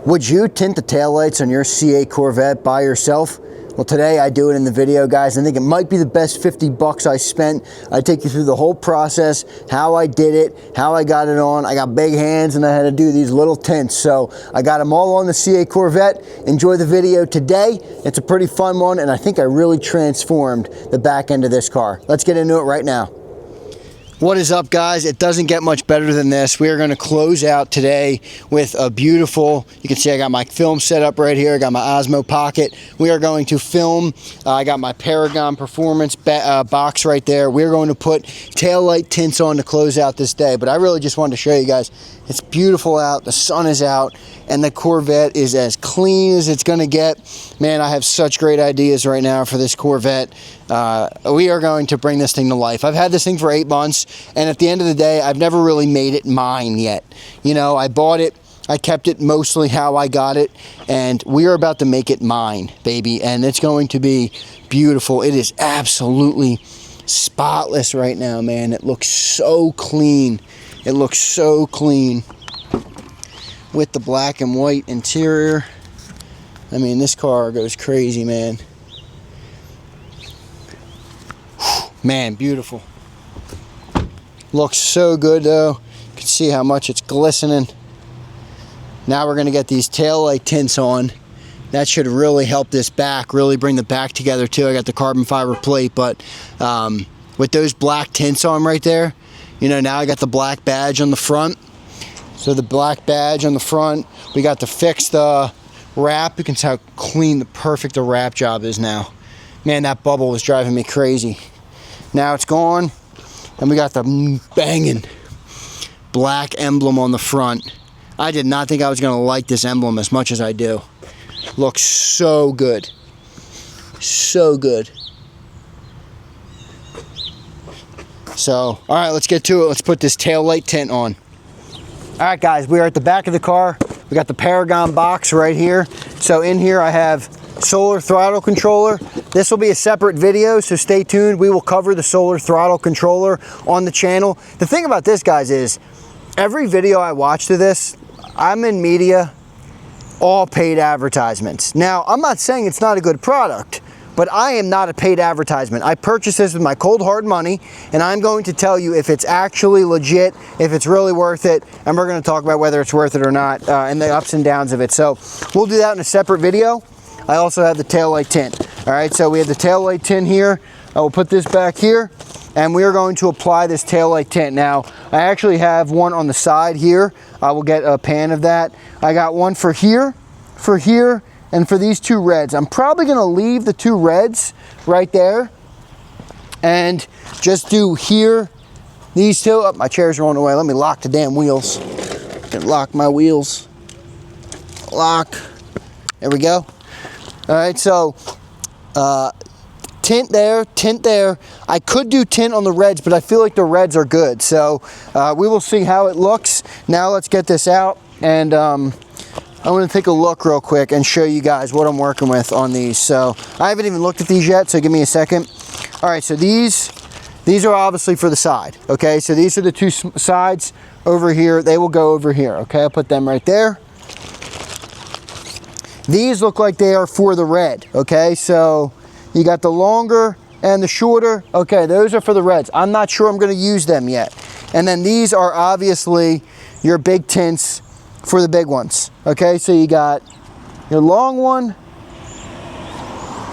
Would you tint the taillights on your C8 Corvette by yourself? Well, today I do it in the video, guys. I think it might be the best 50 bucks I spent. I take you through the whole process, how I did it, how I got it on. I got big hands and I had to do these little tints. So I got them all on the C8 Corvette. Enjoy the video today. It's a pretty fun one, and I think I really transformed the back end of this car. Let's get into it right now. What is up, guys? It doesn't get much better than this. We are going to close out today with a beautiful, you can see I got my film set up right here. I got my Osmo Pocket. We are going to film. I got my Paragon Performance box right there. We're going to put taillight tints on to close out this day. But I really just wanted to show you guys, it's beautiful out. The sun is out. And the Corvette is as clean as it's going to get. Man, I have such great ideas right now for this Corvette. We are going to bring this thing to life. I've had this thing for 8 months, and at the end of the day, I've never really made it mine yet. You know, I bought it, I kept it mostly how I got it, and we are about to make it mine, baby, and it's going to be beautiful. It is absolutely spotless right now, man. It looks so clean. It looks so clean with the black and white interior. I mean, this car goes crazy, man. Man, beautiful. Looks so good, though. You can see how much it's glistening. Now we're going to get these taillight tints on. That should really help this back, really bring the back together, too. I got the carbon fiber plate, but with those black tints on right there, you know, now I got the black badge on the front. So the black badge on the front, we got to fix the wrap. You can see how clean, perfect the wrap job is now. Man, that bubble was driving me crazy. Now it's gone, and we got the banging black emblem on the front. I did not think I was going to like this emblem as much as I do. Looks so good. So good. So, all right, let's get to it. Let's put this taillight tint on. All right, guys, we are at the back of the car. We got the Paragon box right here. So in here I have solar throttle controller. This will be a separate video, so stay tuned. We will cover the solar throttle controller on the channel. The thing about this, guys, is every video I watch to this, I'm in media, all paid advertisements. Now, I'm not saying it's not a good product, but I am not a paid advertisement. I purchased this with my cold hard money, and I'm going to tell you if it's actually legit, if it's really worth it, and we're going to talk about whether it's worth it or not, and the ups and downs of it. So we'll do that in a separate video. I also have the taillight tint. All right, so we have the taillight tint here. I will put this back here, and we are going to apply this taillight tint. Now, I actually have one on the side here. I will get a pan of that. I got one for here, and for these two reds. I'm probably going to leave the two reds right there and just do here, these two. Oh, my chair's rolling away. Let me lock the damn wheels. Lock my wheels. Lock. There we go. All right, so tint there, tint there. I could do tint on the reds, but I feel like the reds are good. So we will see how it looks. Now let's get this out, and I'm going to take a look real quick and show you guys what I'm working with on these. So I haven't even looked at these yet, so give me a second. All right, so these are obviously for the side, okay? So these are the two sides over here. They will go over here, okay? I'll put them right there. These look like they are for the red, okay? So you got the longer and the shorter. Okay, those are for the reds. I'm not sure I'm going to use them yet. And then these are obviously your big tints for the big ones. Okay, so you got your long one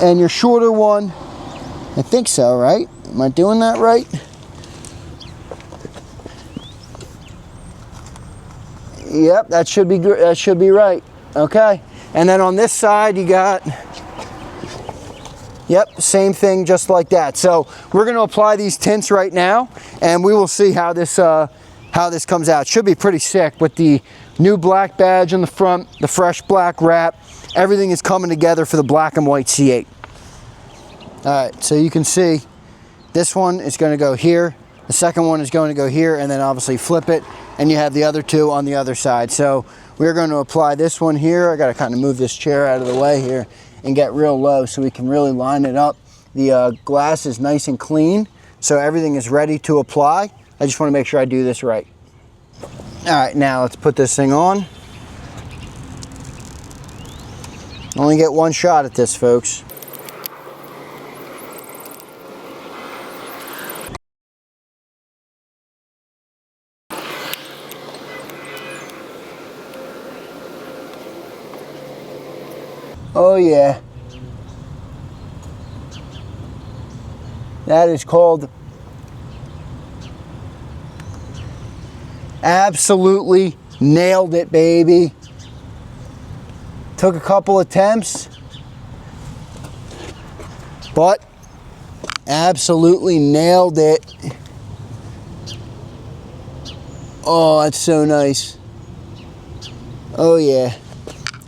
and your shorter one. I think so, right? Am I doing that right? Yep, that should be good. That should be right. Okay, and then on this side you got, yep, same thing, just like that. So we're going to apply these tints right now, and we will see how this comes out. Should be pretty sick with the new black badge on the front, the fresh black wrap. Everything is coming together for the black and white C8. All right, so you can see this one is going to go here. The second one is going to go here, and then obviously flip it, and you have the other two on the other side. So we're going to apply this one here. I got to kind of move this chair out of the way here and get real low so we can really line it up. The glass is nice and clean, so everything is ready to apply. I just want to make sure I do this right. All right, now let's put this thing on. Only get one shot at this, folks. Oh yeah. That is called absolutely nailed it, baby. Took a couple attempts, but absolutely nailed it. Oh, that's so nice. Oh yeah.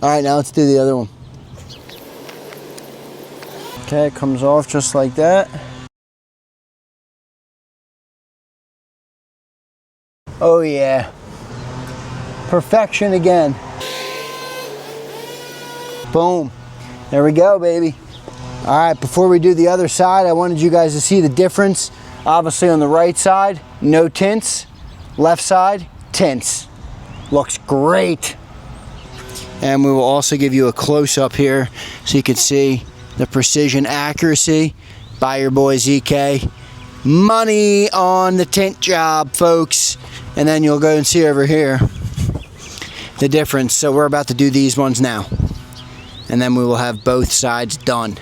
All right, now let's do the other one. Okay, it comes off just like that. Oh yeah. Perfection again. Boom. There we go, baby. All right, before we do the other side, I wanted you guys to see the difference. Obviously on the right side, no tints. Left side, tints. Looks great. And we will also give you a close-up here so you can see the precision accuracy by your boy ZK. Money on the tint job, folks. And then you'll go and see over here the difference. So we're about to do these ones now. And then we will have both sides done.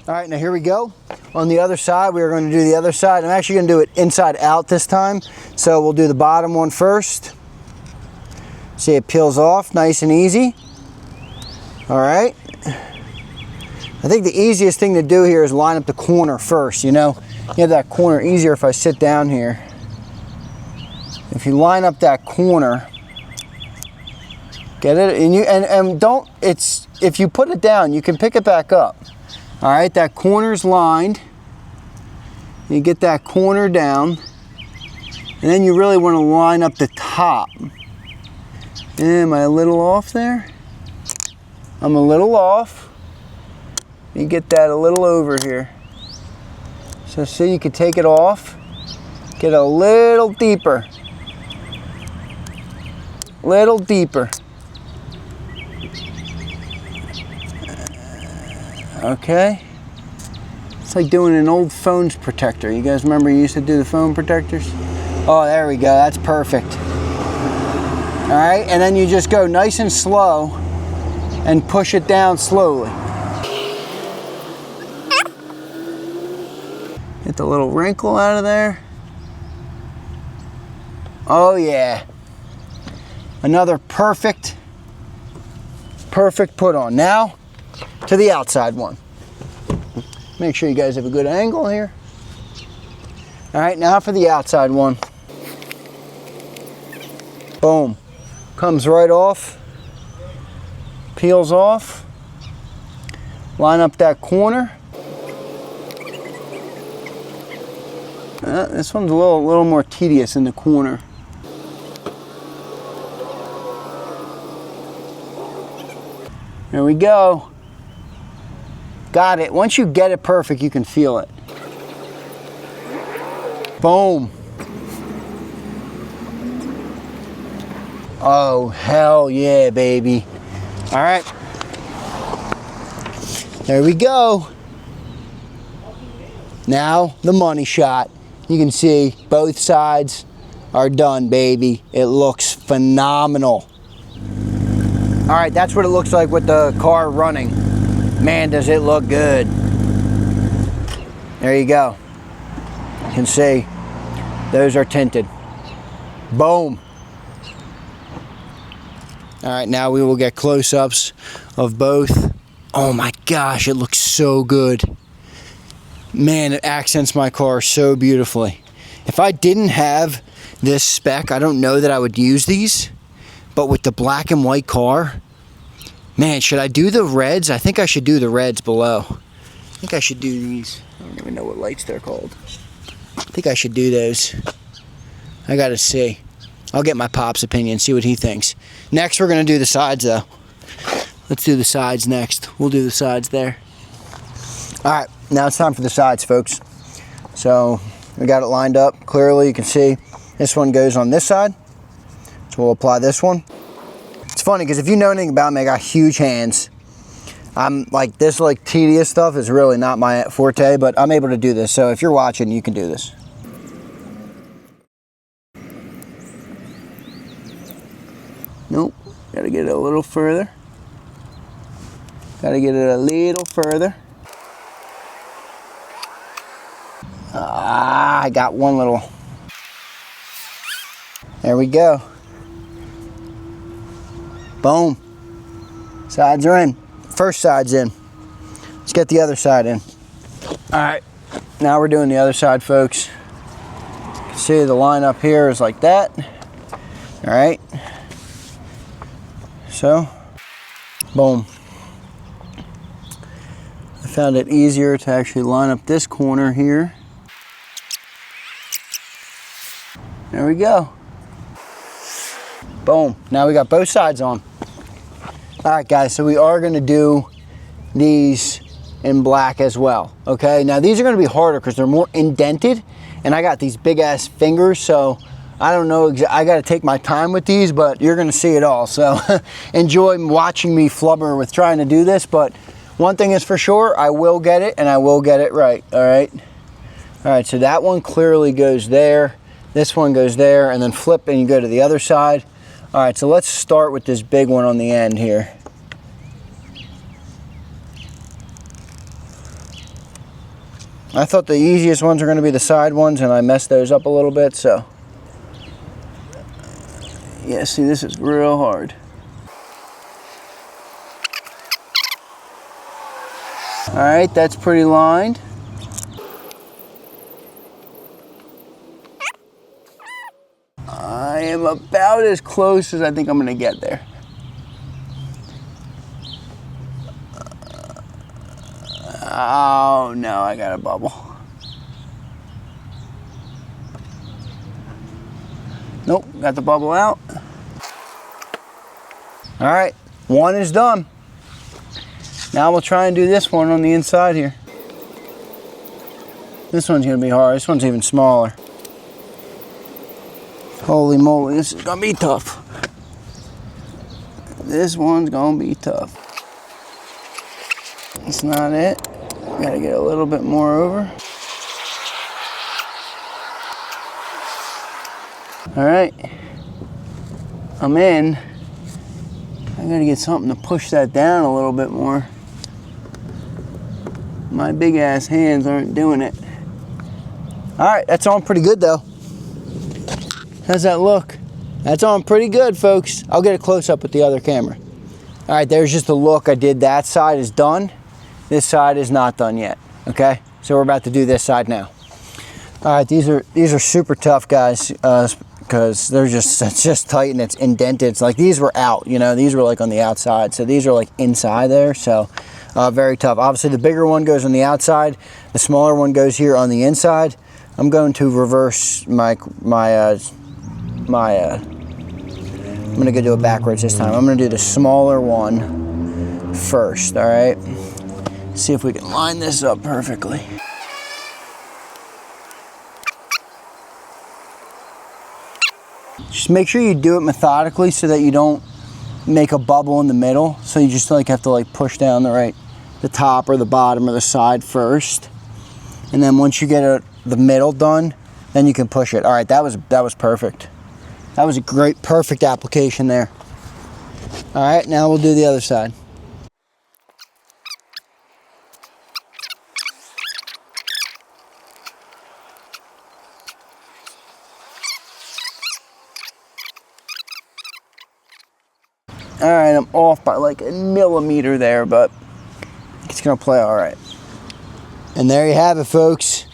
All right, now here we go. On the other side, we are going to do the other side. I'm actually going to do it inside out this time. So we'll do the bottom one first. See, it peels off nice and easy. All right. I think the easiest thing to do here is line up the corner first, you know. You have that corner easier if I sit down here. If you line up that corner, get it, and don't, it's, if you put it down, you can pick it back up. All right, that corner's lined. You get that corner down, and then you really want to line up the top. Am I a little off there? I'm a little off. You get that a little over here. So see, you can take it off, get a little deeper. Little deeper. Okay. It's like doing an old phone's protector. You guys remember you used to do the phone protectors? Oh, there we go. That's perfect. All right, and then you just go nice and slow and push it down slowly. Get the little wrinkle out of there. Oh yeah. Another perfect put on. Now to the outside one. Make sure you guys have a good angle here. All right, now for the outside one. Boom. Comes right off. Peels off. Line up that corner. This one's a little more tedious in the corner. There we go. Got it. Once you get it perfect, you can feel it. Boom. Oh, hell yeah, baby. All right. There we go. Now, the money shot. You can see both sides are done, baby. It looks phenomenal. All right, that's what it looks like with the car running. Man, does it look good. There you go. You can see those are tinted. Boom. All right, now we will get close-ups of both. Oh my gosh, it looks so good. Man, it accents my car so beautifully. If I didn't have this spec, I don't know that I would use these. But with the black and white car, man, should I do the reds? I think I should do the reds below. I think I should do these. I don't even know what lights they're called. I think I should do those. I gotta see. I'll get my pop's opinion, see what he thinks. Next, we're gonna do the sides though. Let's do the sides next. We'll do the sides there. All right, now it's time for the sides, folks. So we got it lined up clearly. You can see this one goes on this side. So we'll apply this one. It's funny because if you know anything about me, I got huge hands. I'm like, this like tedious stuff is really not my forte, but I'm able to do this. So if you're watching, you can do this. Nope, gotta get it a little further. Gotta get it a little further. I got one little. There we go. Boom. Sides are in. First side's in. Let's get the other side in. All right, now we're doing the other side, folks. You can see the line up here is like that. All right. So, boom. I found it easier to actually line up this corner here. There we go. Boom. Now we got both sides on. All right, guys, so we are going to do these in black as well, okay? Now, these are going to be harder because they're more indented, and I got these big-ass fingers, so I don't know, I got to take my time with these, but you're going to see it all. So enjoy watching me flubber with trying to do this, but one thing is for sure, I will get it, and I will get it right, all right? All right, so that one clearly goes there. This one goes there, and then flip, and you go to the other side. All right, so let's start with this big one on the end here. I thought the easiest ones are going to be the side ones, and I messed those up a little bit, so. Yeah, see, this is real hard. All right, that's pretty lined. I am about as close as I think I'm going to get there. Oh, no, I got a bubble. Nope, got the bubble out. All right, one is done. Now we'll try and do this one on the inside here. This one's going to be hard. This one's even smaller. Holy moly, this is gonna be tough. This one's gonna be tough. That's not it. Gotta get a little bit more over. All right, I'm in. I gotta get something to push that down a little bit more. My big ass hands aren't doing it. All right, that's on pretty good though. How's that look? That's on pretty good, folks. I'll get a close-up with the other camera. All right, there's just a look. I did that side is done. This side is not done yet, okay? So we're about to do this side now. All right, these are super tough, guys, because they're just, it's just tight and it's indented. It's like these were out, you know, these were like on the outside. So these are like inside there, so very tough. Obviously, the bigger one goes on the outside. The smaller one goes here on the inside. I'm going to reverse I'm gonna go do it backwards this time. I'm gonna do the smaller one first, all right? See if we can line this up perfectly. Just make sure you do it methodically so that you don't make a bubble in the middle. So you just like have to like push down the top or the bottom or the side first. And then once you get the middle done, then you can push it. All right, that was perfect. That was a great, perfect application there. All right, now we'll do the other side. All right, I'm off by like a millimeter there, but it's gonna play all right. And there you have it, folks.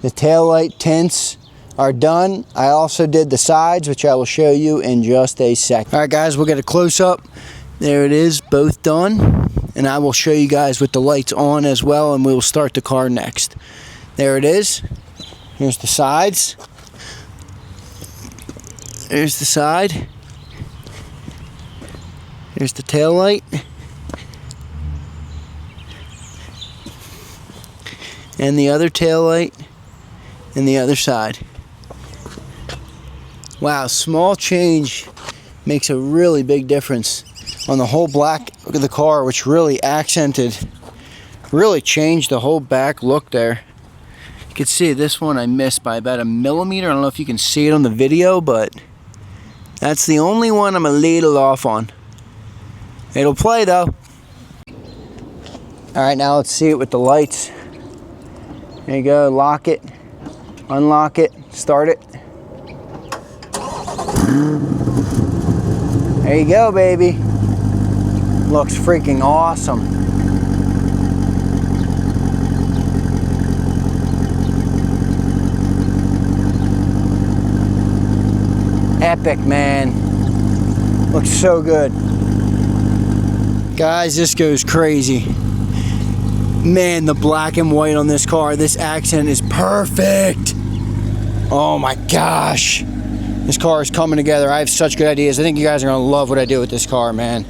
The taillight tints are done. I also did the sides, which I will show you in just a sec. All right, guys, we'll get a close-up. There it is, both done. And I will show you guys with the lights on as well, and we will start the car next. There it is. Here's the sides. There's the side. Here's the taillight. And the other taillight. And the other side. Wow, small change makes a really big difference. on the whole black of the car, which really accented, really changed the whole back look there. You can see this one I missed by about 1 millimeter. I don't know if you can see it on the video, but that's the only one I'm a little off on. It'll play though. Alright, now let's see it with the lights. There you go, lock it, unlock it, start it. There you go, baby. Looks freaking awesome. Epic, man. Looks so good. Guys, this goes crazy. Man, the black and white on this car, this accent is perfect. Oh my gosh. This car is coming together. I have such good ideas. I think you guys are gonna love what I do with this car, man.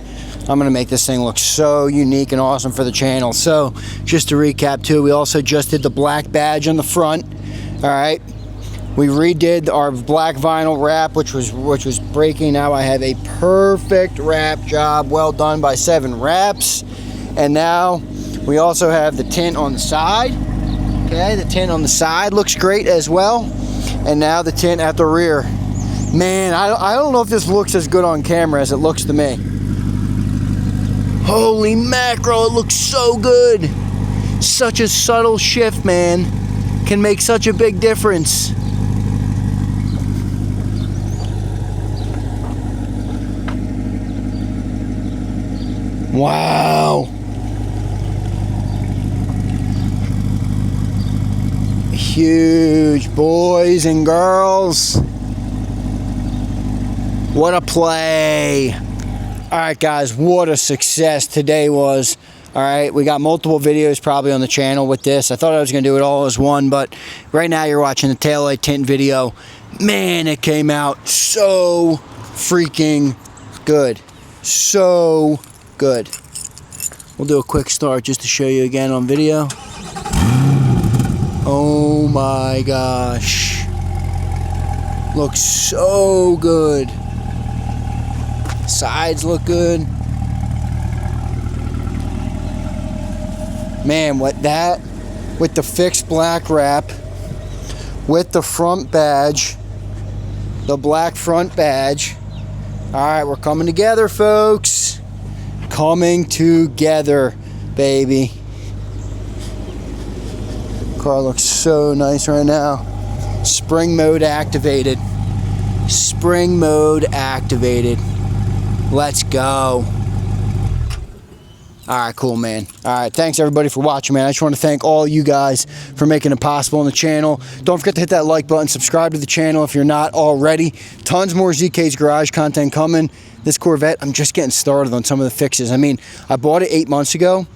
I'm gonna make this thing look so unique and awesome for the channel. So, just to recap too, we also just did the black badge on the front. All right. We redid our black vinyl wrap, which was breaking. Now I have a perfect wrap job, well done by 7 wraps. And now we also have the tint on the side. Okay, the tint on the side looks great as well. And now the tint at the rear. Man, I don't know if this looks as good on camera as it looks to me. Holy mackerel, it looks so good. Such a subtle shift, man. Can make such a big difference. Wow. Huge, boys and girls. What a play. All right, guys, what a success today was. All right, we got multiple videos probably on the channel with this. I thought I was gonna do it all as one, but right now you're watching the taillight tint video. Man, it came out so freaking good. So good. We'll do a quick start just to show you again on video. Oh my gosh. Looks so good. Sides look good. Man, what that with the fixed black wrap, with the front badge, the black front badge. All right, we're coming together, folks. Coming together, baby. Car looks so nice right now. Spring mode activated. Spring mode activated. Let's go. All right, cool, man. All right, thanks everybody for watching, man. I just want to thank all you guys for making it possible on the channel. Don't forget to hit that like button, subscribe to the channel if you're not already. Tons more ZK's Garage content coming. This Corvette, I'm just getting started on some of the fixes. I mean, I bought it 8 months ago,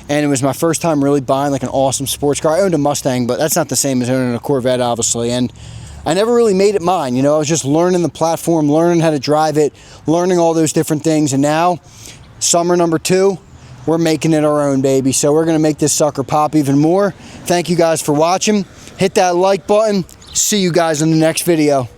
and it was my first time really buying like an awesome sports car. I owned a Mustang, but that's not the same as owning a Corvette, obviously. And I never really made it mine, you know. I was just learning the platform, learning how to drive it, learning all those different things. And now, summer number 2, we're making it our own, baby. So we're gonna make this sucker pop even more. Thank you guys for watching. Hit that like button. See you guys in the next video.